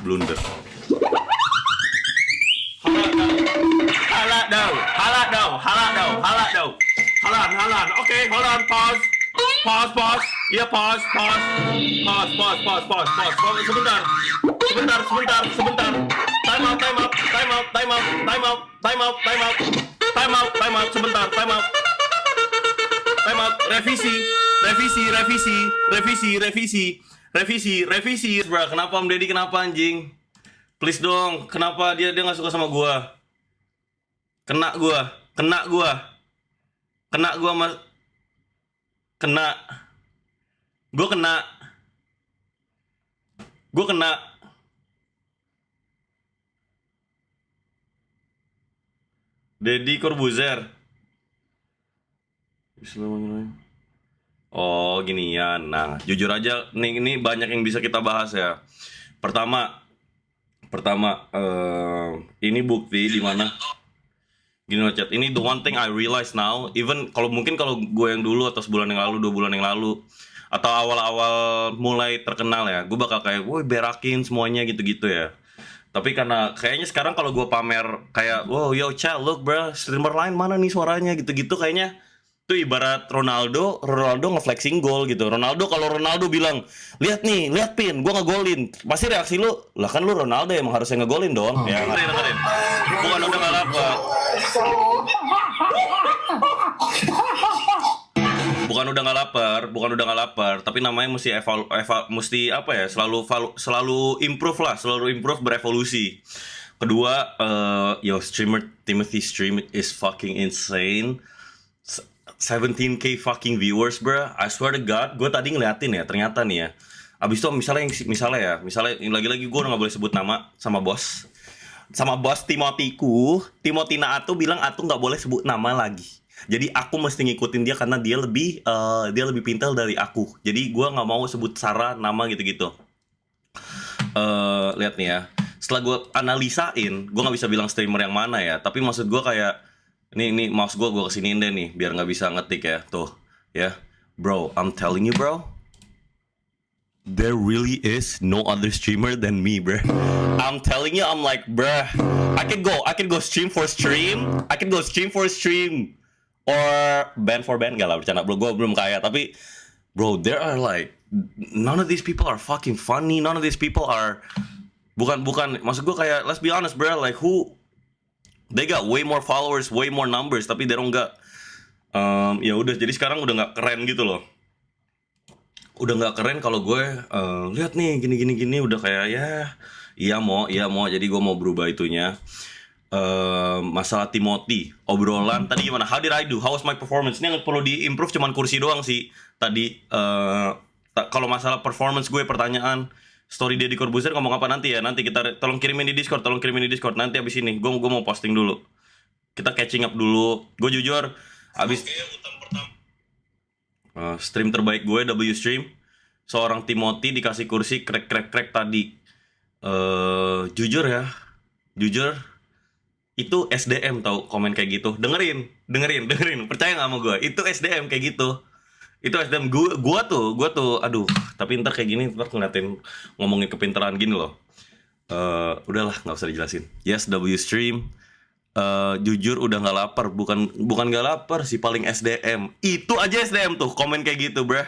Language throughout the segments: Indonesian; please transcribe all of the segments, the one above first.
blunder. Halak. Halan. Okay, hold on, pause. Yeah, pause. Sebentar. Time out. Revisi. Bro, kenapa Om Deddy kenapa anjing? Please dong, kenapa dia nggak suka sama gua? Kena gua mas. Gua kena. Deddy Corbuzier. Oh ginian. Nah jujur aja nih, ini banyak yang bisa kita bahas ya. Pertama ini bukti di mana gini loh chat. Ini the one thing I realize now, even kalau gue yang dulu atau sebulan yang lalu, 2 bulan yang lalu, atau awal-awal mulai terkenal ya, gue bakal kayak woi berakin semuanya gitu-gitu ya. Tapi karena kayaknya sekarang kalau gue pamer kayak wow yo chat look bro, streamer lain mana nih suaranya gitu-gitu, kayaknya tuh ibarat Ronaldo ngeflexing gol gitu. Kalau Ronaldo bilang, lihat pin, gua ngegolin, pasti reaksi lu, lah kan lu Ronaldo emang harusnya ngegolin dong. Ya dengerin. Bukan udah nggak lapar. Bukan udah nggak lapar, tapi namanya mesti mesti apa ya? Selalu improve, berevolusi. Kedua, streamer Timothy stream is fucking insane. 17k fucking viewers bro, I swear to God, gue tadi ngeliatin ya, ternyata nih ya, abis itu misalnya lagi-lagi gue udah gak boleh sebut nama sama bos Timothy na Atu bilang Atu gak boleh sebut nama lagi, jadi aku mesti ngikutin dia karena dia lebih pintar dari aku, jadi gue gak mau sebut Sarah nama gitu-gitu. Lihat nih ya, setelah gue analisain, gue gak bisa bilang streamer yang mana ya, tapi maksud gue kayak Ini mouse gue kesiniin deh nih biar nggak bisa ngetik ya, tuh ya bro, I'm telling you bro, there really is no other streamer than me bro. I'm telling you, I'm like bro, I can go stream for stream, or band for band, gak lah bercanda bro, gue belum kaya, tapi bro there are like none of these people are fucking funny, none of these people are bukan maksud gue kayak let's be honest bro, like who they got way more followers, way more numbers, tapi they don't got ya udah, jadi sekarang udah nggak keren gitu loh. Udah nggak keren kalau gue lihat nih gini udah kayak iya mau, jadi gue mau berubah itunya. Masalah Timothy, obrolan tadi gimana? How did I do? How was my performance? Ini yang perlu di-improve cuman kursi doang sih tadi. Kalau masalah performance gue, pertanyaan story Deddy Corbuzier ngomong apa nanti ya? Nanti kita tolong kirimin di Discord. Nanti abis ini gue mau posting dulu. Kita catching up dulu. Gue jujur abis stream terbaik gue W stream, seorang Timothy dikasih kursi krek tadi. Jujur itu SDM tau komen kayak gitu. Dengerin. Percaya nggak sama gue? Itu SDM kayak gitu. Itu SDM gua tuh aduh, tapi ntar kayak gini ntar ngeliatin ngomongin kepintaran gini loh. Udahlah nggak usah dijelasin. Yes, W stream. Jujur udah nggak lapar, bukan nggak lapar, si paling SDM. Itu aja SDM tuh komen kayak gitu bruh.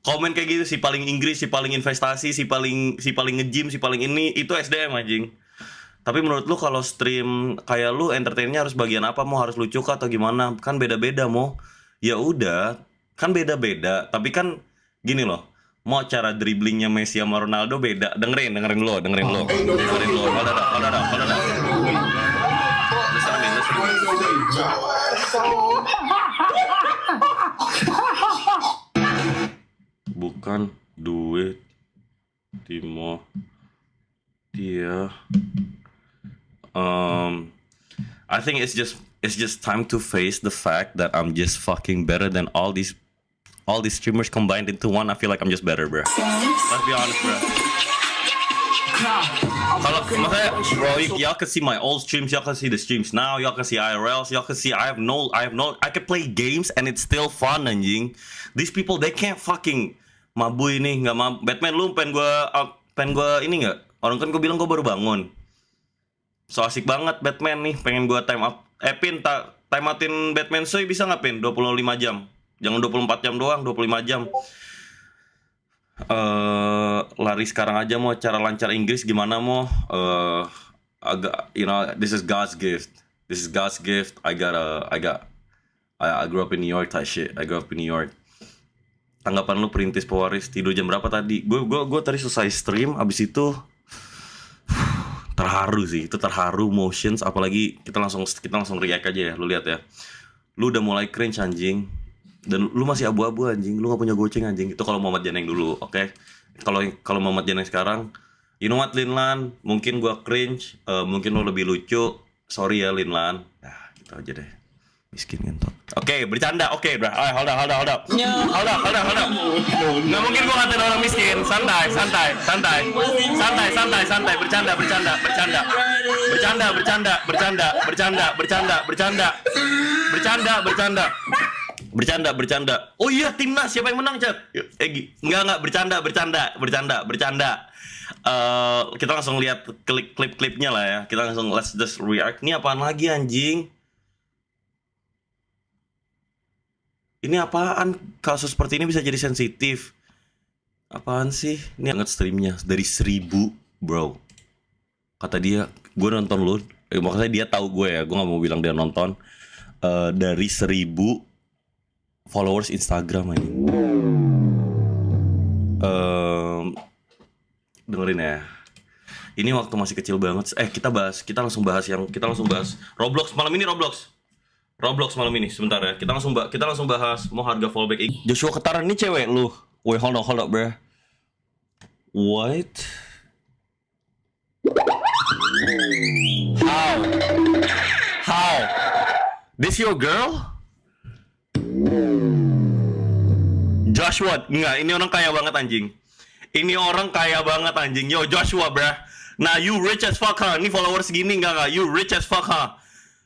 Komen kayak gitu, si paling Inggris, si paling investasi, si paling nge-gym, si paling ini, itu SDM anjing. Tapi menurut lu kalau stream kayak lu entertainnya harus bagian apa? Mau harus lucu kah atau gimana? Kan beda-beda mau. Ya udah, kan beda-beda, tapi kan gini loh, mau cara dribblingnya Messi sama Ronaldo beda. Dengerin lo. Hold on. Bukan duit Timo dia. I think it's just time to face the fact that I'm just fucking better than all these streamers combined into one. I feel like I'm just better, bro. Let's be honest, bro. Kalau maksudnya, bro, y'all can see my old streams, y'all can see the streams now, y'all can see IRLs, y'all can see I can play games and it's still fun, anjing. These people they can't fucking mabui nih, nggak Batman, lu pengen gua ini nggak Orang kan gue bilang gue baru bangun. So asik banget Batman nih, pengen gue time up. Pin, time outin Batman Soy bisa nggak Pin? 25 jam. Jangan 24 jam doang, 25 jam. Lari sekarang aja mau cara lancar Inggris gimana mau? Agak, you know, this is God's gift. This is God's gift. I grew up in New York type shit. I grew up in New York. Tanggapan lu perintis pewaris, tidur jam berapa tadi? Gue tadi selesai stream, abis itu terharu sih. Itu terharu motions, apalagi kita langsung react aja ya. Lu lihat ya. Lu udah mulai cringe anjing. Dan lu masih abu-abu anjing. Lu gak punya goceng anjing. Itu kalau Muhammad Janeng dulu, oke? Okay? Kalau Muhammad Janeng sekarang, you know what Linlan? Mungkin gua cringe, mungkin lu lebih lucu. Sorry ya Linlan. Nah, gitu aja deh. Miskin ngentot. Oke, bercanda. Oke, bro. Hold up. Hold up. Nggak mungkin gua ngatain orang miskin. Santai. Bercanda. Oh iya, timnas siapa yang menang, Chat? Enggak, bercanda. Kita langsung lihat klip-klipnya lah ya. Kita langsung let's just react. Ini apaan lagi anjing? Ini apaan? Kasus seperti ini bisa jadi sensitif. Apaan sih? Ini banget streamnya dari 1000, bro. Kata dia, gue nonton lu. Makanya dia tahu gue ya. Gue nggak mau bilang dia nonton. Dari 1000 followers Instagram ini. Dengerin ya. Ini waktu masih kecil banget. Kita langsung bahas Roblox malam ini. Roblox malam ini sebentar ya. Kita langsung bahas mau harga fallback. Joshua Ketaran ini cewek lu. Wait, hold up, bro. What? How? This your girl? Joshua, enggak, ini orang kaya banget anjing. Yo Joshua, bruh. Nah, you rich as fuck, huh? Ini followers segini enggak? You rich as fuck, huh?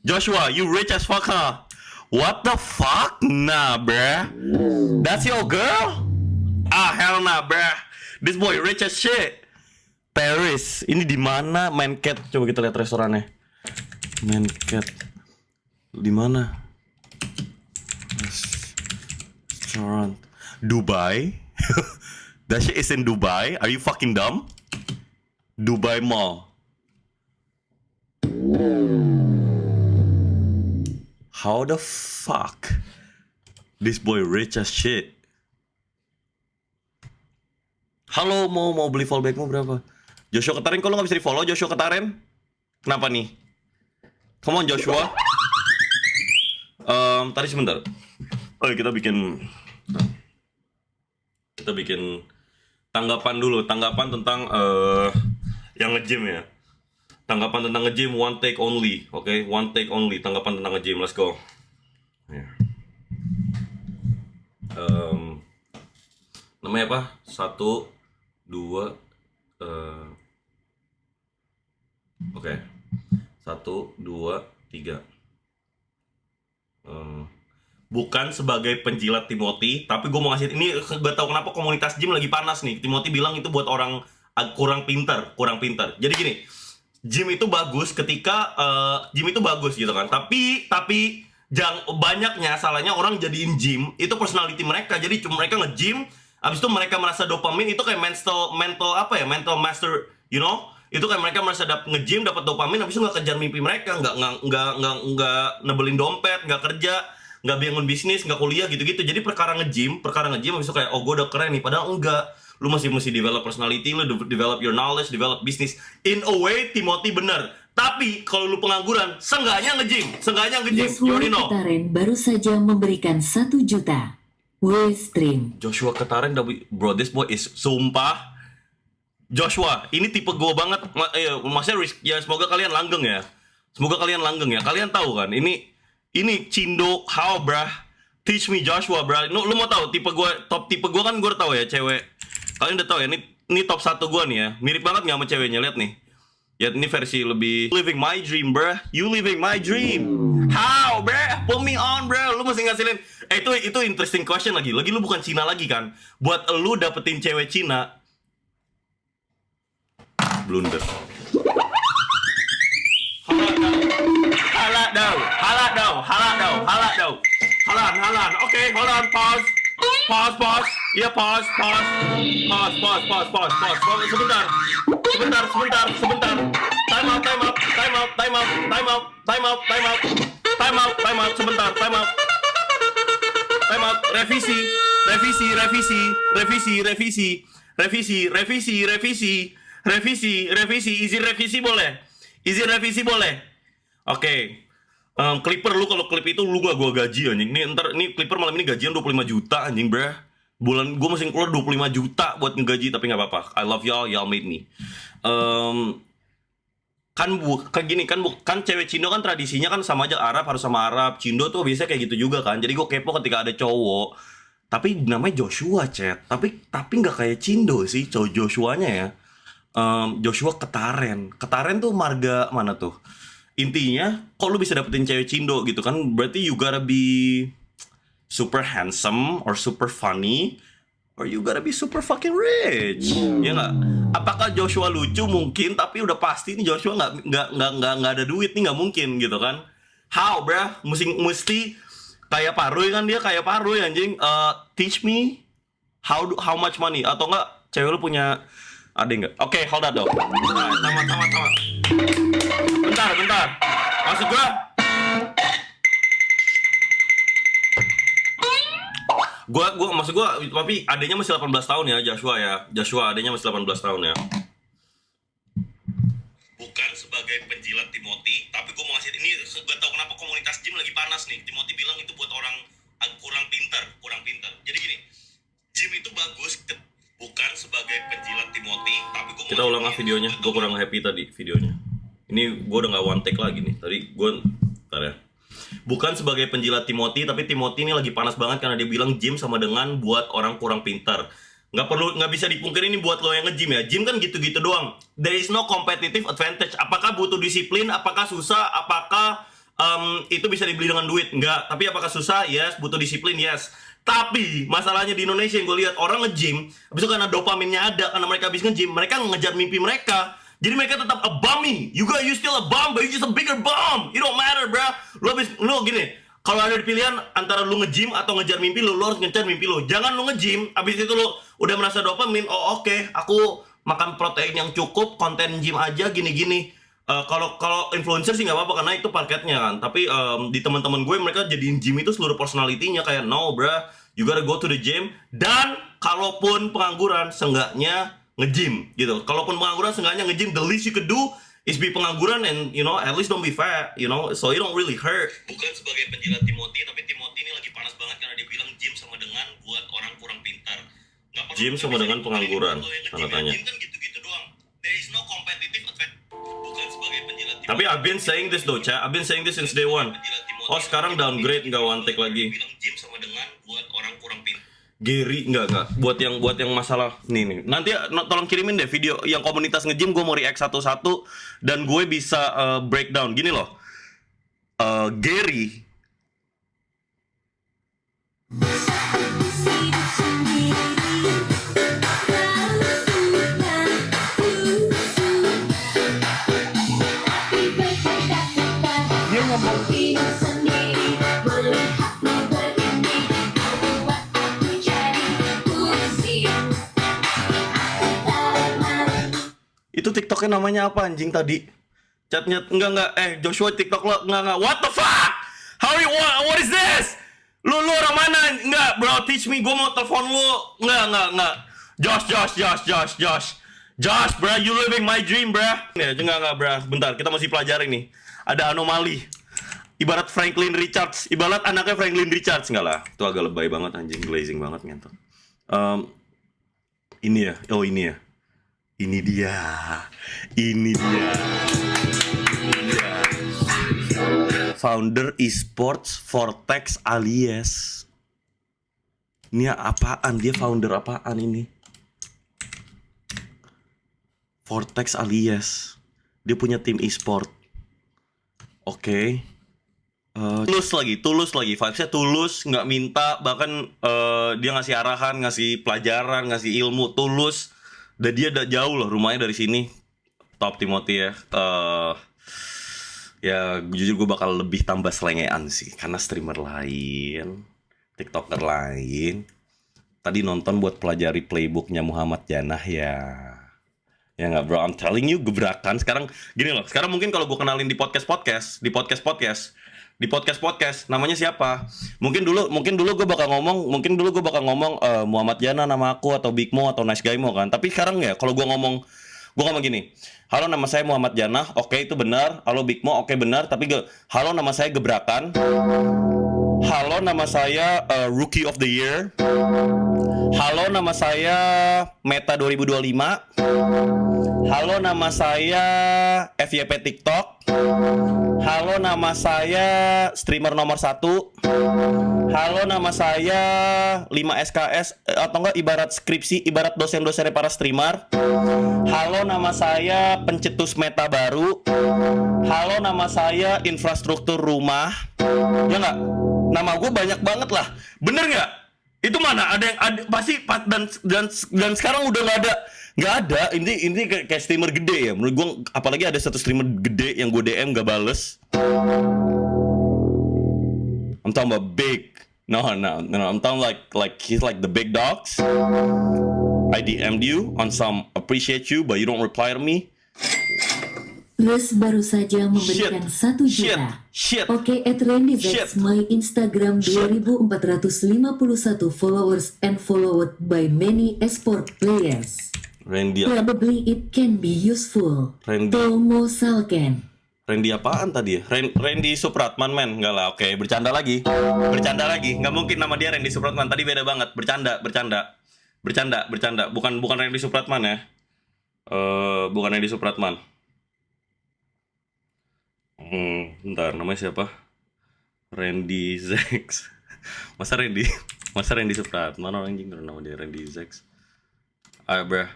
Joshua, you rich as fuck, huh? What the fuck? Nah, bruh. That's your girl? Hell nah, bruh. This boy rich as shit. Paris. Ini di mana? Mancat. Coba kita lihat restorannya. Mancat. Di mana? Restaurant. Dubai? That shit is in Dubai? Are you fucking dumb? Dubai Mall. How the fuck? This boy rich as shit. Halo, mau beli fallbackmu berapa? Joshua Ketarin, kok lo gak bisa di follow Joshua Ketarin? Kenapa nih? Come on Joshua. Tadi sebentar. Kita bikin tanggapan dulu. Tanggapan tentang yang nge-gym ya. Tanggapan tentang nge-gym one take only. Oke, one take only. Tanggapan tentang nge-gym. Let's go. Namanya apa? 1, 2 Oke. 1, 2, 3. Bukan sebagai penjilat Timothy, tapi gue mau ngasih ini. Gak tau kenapa komunitas gym lagi panas nih. Timothy bilang itu buat orang kurang pintar. Jadi gini, gym itu bagus ketika gym itu bagus gitu kan. Tapi banyaknya salahnya orang jadiin gym itu personality mereka. Jadi cuma mereka nge-gym, abis itu mereka merasa dopamin. Itu kayak mental apa ya? Mental master, you know? Itu kayak mereka merasa nge-gym dapat dopamin, abis itu nggak kejar mimpi mereka, nggak nebelin dompet, nggak kerja, nggak bangun bisnis, nggak kuliah gitu-gitu. Jadi perkara nge-gym abis itu kayak, oh gue udah keren nih, padahal enggak. Lu masih develop personality, lu develop your knowledge, develop business. In a way, Timothy bener. Tapi kalau lu pengangguran, seenggaknya nge-gym. You already know. Ketaren baru saja memberikan 1 juta. Stream. Joshua Ketaren, bro, this boy is sumpah. Joshua, ini tipe gue banget. Maksudnya ya semoga kalian langgeng ya. Kalian tahu kan, ini Cindo, how brah? Teach me Joshua, brah. Lu mau tahu top tipe gue kan gue tahu ya, cewek. Kalian udah tahu ya, ini top 1 gue nih ya. Mirip banget nggak sama ceweknya, lihat nih. Ya ini versi lebih living my dream, brah. You living my dream. How, brah? Put me on, brah. Lu mesti ngasilin. Itu interesting question lagi. Lu bukan Cina lagi kan? Buat lu dapetin cewek Cina, blunder. Hala daw. Halan. Okay, hold on, pause. Yeah, pause. Sebentar. Time out. Sebentar, time out. Revisi. Izin revisi boleh. Oke. Clipper lu kalau klip itu lu gua gaji anjing. Nih Clipper malam ini gajian 25 juta anjing, bruh. Bulan gua mesti keluar 25 juta buat ngegaji tapi nggak apa-apa. I love y'all made me. Kan cewek Cindo kan tradisinya kan sama aja, Arab harus sama Arab, Cindo tuh biasanya kayak gitu juga kan. Jadi gue kepo ketika ada cowok tapi namanya Joshua, chat. Tapi nggak kayak Cindo sih cowok Joshuanya ya. Joshua Ketaren tuh marga mana tuh? Intinya kok lu bisa dapetin cewek Cindo gitu kan, berarti you gotta be super handsome or super funny or you gotta be super fucking rich. Ya nggak? Apakah Joshua lucu? Mungkin, tapi udah pasti nih Joshua nggak ada duit nih, nggak mungkin gitu kan. How, bruh? Mesti kayak Parui kan, dia kayak Parui anjing. Teach me how much money, atau enggak cewek lu punya ada nggak? Oke, hold on dong. Nah, tamat. Bentar. Maksud gua tapi adanya masih 18 tahun ya, Joshua adanya masih 18 tahun ya. Bukan sebagai penjilat Timothy, tapi gua mau ngasih ini, gak tau kenapa komunitas gym lagi panas nih. Timothy bilang itu buat orang kurang pintar. Jadi gini, gym itu bagus bukan sebagai penjilat Timothy, tapi gua kita ulang videonya. Gua kurang happy tadi videonya. Ini gua udah nggak one take lagi nih. Tadi gua bentar ya. Bukan sebagai penjilat Timothy, tapi Timothy ini lagi panas banget karena dia bilang gym sama dengan buat orang kurang pintar. Nggak bisa dipungkiri ini buat lo yang nge-gym ya. Gym kan gitu-gitu doang. There is no competitive advantage. Apakah butuh disiplin? Apakah susah? Apakah itu bisa dibeli dengan duit? Nggak. Tapi apakah susah? Yes. Butuh disiplin? Yes. Tapi masalahnya di Indonesia yang gue lihat orang nge-gym, habis itu karena dopaminnya ada, karena mereka habis nge-gym, mereka ngejar mimpi mereka. Jadi mereka tetap a bummy. You still a bum, but you just a bigger bum. It don't matter, bro. Lu gini, kalau ada pilihan antara lu nge-gym atau ngejar mimpi lu harus ngejar mimpi lu. Jangan lu nge-gym, abis itu lu udah merasa dopamin, oke, aku makan protein yang cukup, konten gym aja gini-gini. Kalau influencer sih nggak apa-apa karena itu paketnya kan. Tapi di teman-teman gue mereka jadiin gym itu seluruh personalitinya, kayak no, bro, you gotta go to the gym. Dan kalaupun pengangguran, seenggaknya nge-gym gitu. Kalaupun pengangguran, seenggaknya nge-gym. The least you could do is be pengangguran and at least don't be fat, so it don't really hurt. Bukan sebagai penjilat Timothy, tapi Timothy ini lagi panas banget karena dia bilang gym sama dengan buat orang kurang pintar. Gym sama dengan pengangguran, tanda tanya. Gym kan gitu-gitu doang. There is no competitive advantage. Bukan sebagai penjilat Timothy. Tapi I've been saying this though, Cha. I've been saying this since day one. Oh, sekarang downgrade, nggak one take lagi. Bilang gym sama dengan buat orang kurang pintar. Gary, enggak. Buat yang masalah nih. Nanti tolong kirimin deh video yang komunitas nge-gym, gue mau react satu-satu dan gue bisa breakdown. Gini loh. Gary dia ngomong itu TikToknya namanya apa anjing tadi? Chatnya enggak Joshua TikTok lo enggak. What the fuck? What is this? Lu orang mana? Enggak, bro, teach me. Gue mau telepon lu. Enggak. Josh, bro, you living my dream, bro. Ya, enggak, bro. Bentar, kita masih pelajari nih. Ada anomali. Ibarat Franklin Richards, ibarat anaknya Franklin Richards, enggak lah. Itu agak lebay banget anjing, glazing banget ngentot. Ini ya. Ini dia. Founder esports Vortex alias. Ini apaan? Dia founder apaan ini? Vortex alias. Dia punya tim esport. Oke. Tulus lagi. Vibes-nya tulus, nggak minta, bahkan dia ngasih arahan, ngasih pelajaran, ngasih ilmu, tulus. Dan dia udah jauh loh rumahnya dari sini. top Timothy ya. Ya jujur gue bakal lebih tambah selengean sih, karena streamer lain, TikToker lain tadi nonton buat pelajari playbooknya Muhammad Janah ya. Ya nggak bro, I'm telling you, gebrakan sekarang gini loh. Sekarang mungkin kalau gue kenalin di podcast namanya siapa? Mungkin dulu gue bakal ngomong Muhammad Jana nama aku, atau Big Mo, atau Nice Guy Mo kan. Tapi sekarang ya kalau gue ngomong gini. Halo, nama saya Muhammad Jana. Oke, itu benar. Halo Big Mo, oke benar. Tapi halo, nama saya Gebrakan. Halo, nama saya Rookie of the Year. Halo, nama saya Meta 2025. Halo, nama saya FYP TikTok. Halo, nama saya streamer nomor 1. Halo, nama saya 5 SKS atau enggak ibarat skripsi, ibarat dosen-dosennya para streamer. Halo, nama saya pencetus meta baru. Halo, nama saya infrastruktur rumah. Ya enggak? Nama gue banyak banget lah. Bener nggak? Itu mana? Ada yang ada pasti dan sekarang udah nggak ada. Ini kayak streamer gede ya. Menurut gue, apalagi ada satu streamer gede yang gue DM gak bales. I'm talking about big. No. I'm talking like he's like the big dogs. I DM'd you on some appreciate you, but you don't reply to me. Plus baru saja memberikan 1 juta. Shit. Oke, @randyzex, my Instagram 2451 followers and followed by many esport players. Randy Probably it can be useful. Randy. Tomo Salken. Randy apaan tadi ya? Randy Supratman, men. Enggak lah, oke. Bercanda lagi. Nggak mungkin nama dia Randy Supratman. Tadi beda banget. Bercanda. Bukan Randy Supratman ya. Bukan Randy Supratman. Bentar, namanya siapa? Randy Zex. Masa Randy Supratman orang anjing, nama dia Randy Zex. Ayo, bro.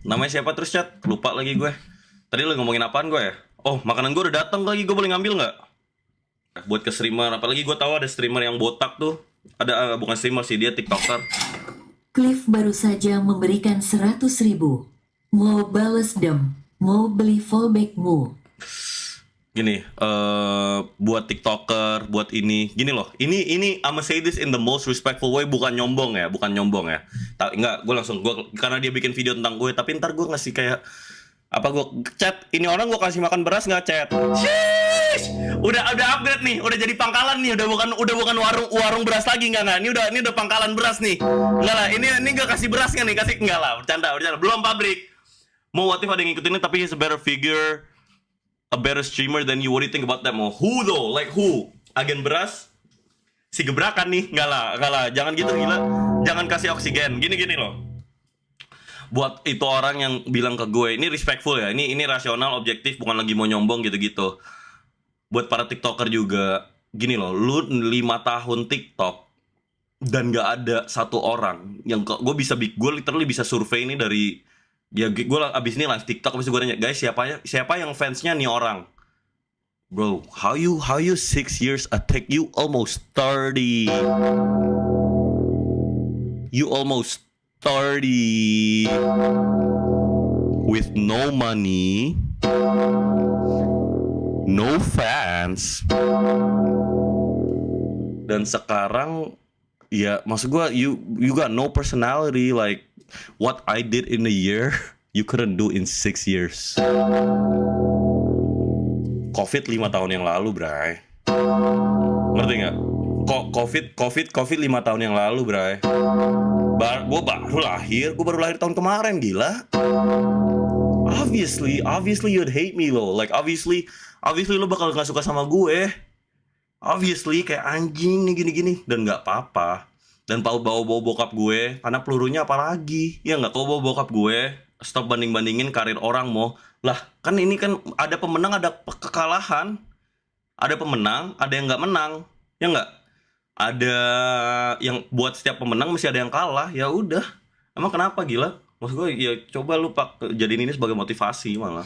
Namanya siapa terus, chat? Lupa lagi gue. Tadi lo ngomongin apaan gue ya? Oh, makanan gue udah datang lagi, gue boleh ngambil nggak? Buat ke streamer, apalagi gue tahu ada streamer yang botak tuh. Ada bukan streamer sih, dia TikToker. Cliff baru saja memberikan 100.000. Mau bales dem, mau beli fallbackmu. Gini, buat TikToker, buat ini, gini loh. Ini I'ma say this in the most respectful way, bukan nyombong ya. Enggak, karena dia bikin video tentang gue, tapi ntar gue ngasih kayak apa, gue chat ini orang, gue kasih makan beras nggak, chat? Sheesh! Udah upgrade nih, udah jadi pangkalan nih, udah bukan warung beras lagi, enggak. Ini udah pangkalan beras nih. Enggak lah, ini nggak kasih beras nih, kasih enggak lah, bercanda, belum pabrik. Mau what if ada yang ngikutin ini, tapi he's a better figure, a better streamer than you. What do you think about that? Mau who though? Like who? Agen beras? Si Gebrakan nih? Enggak lah, jangan gitu, gila. Jangan kasih oksigen. Gini loh. Buat itu orang yang bilang ke gue, ini respectful ya, ini rasional, objektif, bukan lagi mau nyombong gitu-gitu. Buat para TikToker juga, gini loh, lu 5 tahun TikTok dan gak ada satu orang yang gue literally bisa survei ini dari, ya gue abis ini live TikTok, abis gue nanya, guys, siapa yang fansnya nih orang? Bro, how you 6 years take you almost 30. You almost 30 with no money, no fans, dan sekarang ya maksud gue you got no personality. Like what I did in a year you couldn't do in 6 years. COVID 5 tahun yang lalu, bray. Ngerti nggak? COVID 5 tahun yang lalu, bray. Gue baru lahir tahun kemarin, gila. Obviously you'd hate me loh. Like obviously lo bakal gak suka sama gue. Obviously kayak anjing nih gini-gini. Dan gak apa-apa. Dan bawa bokap gue, karena pelurunya apalagi. Ya gak, kalau bawa bokap gue, stop banding-bandingin karir orang mau. Lah kan ini kan ada pemenang, ada kekalahan. Ada pemenang, ada yang gak menang. Ya gak? Ada yang buat setiap pemenang mesti ada yang kalah. Ya udah, emang kenapa, gila? Maksud gue ya coba lu jadiin ini sebagai motivasi malah.